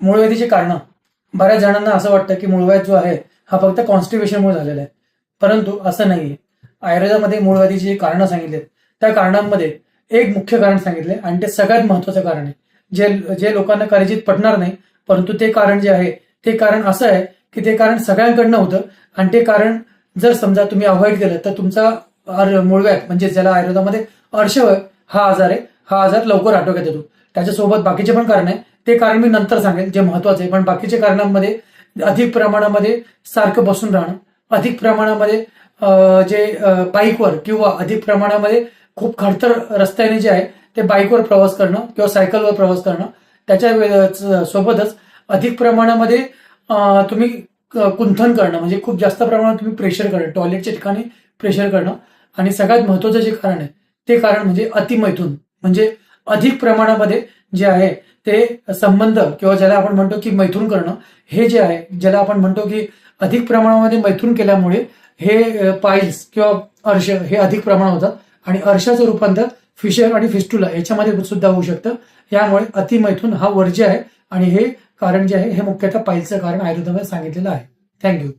मूळव्याधीची कारणं. बऱ्याच जणांना असं वाटतं की मूळव्याध जो आहे हा फक्त कॉन्स्टिपेशनमुळे झालेला आहे, परंतु असं नाहीये. आयुर्वेदामध्ये मूळव्याधीची जी कारणं सांगितली त्या कारणांमध्ये एक मुख्य कारण सांगितले आणि ते सगळ्यात महत्वाचं कारण आहे, जे जे लोकांना कदाचित पटणार नाही, परंतु ते कारण जे आहे ते कारण असं आहे की ते कारण सगळ्यांकडनं होतं आणि ते कारण जर समजा तुम्ही अवॉइड केलं तर तुमचा मूळव्याध म्हणजे ज्याला आयुर्वेदामध्ये अर्शवय हा आजार आहे, हा आजार लवकर आटोक्यात येतो. त्याच्यासोबत बाकीचे पण कारण आहे, ते कारण मी नंतर सांगेल जे महत्वाचं आहे. पण बाकीच्या कारणांमध्ये अधिक प्रमाणामध्ये सारखं बसून राहणं, अधिक प्रमाणामध्ये जे बाईकवर किंवा अधिक प्रमाणामध्ये खूप खडतर रस्त्याने जे आहे ते बाईकवर प्रवास करणं किंवा सायकलवर प्रवास करणं, त्याच्या सोबतच अधिक प्रमाणामध्ये तुम्ही कुंथन करणं म्हणजे खूप जास्त प्रमाणात तुम्ही प्रेशर करणं, टॉयलेटच्या ठिकाणी प्रेशर करणं आणि सगळ्यात महत्वाचं जे कारण आहे ते कारण म्हणजे अतिमैथून म्हणजे अधिक प्रमाणामध्ये जे आहे ते संबंध किंवा ज्याला आपण म्हणतो की मैथून करणं, हे जे आहे ज्याला आपण म्हणतो की अधिक प्रमाणामध्ये मैथून केल्यामुळे हे पाईल्स किंवा अर्श हे अधिक प्रमाणात होतात आणि अर्शाचं रूपांतर फिशर आणि फिस्टुला याच्यामध्ये सुद्धा होऊ शकतं. यामुळे अतिमैथून हा वर्ज्य आहे आणि हे कारण जे आहे हे मुख्यतः पाईल्सचं कारण आयुर्वेदामध्ये सांगितलेलं आहे. थँक्यू.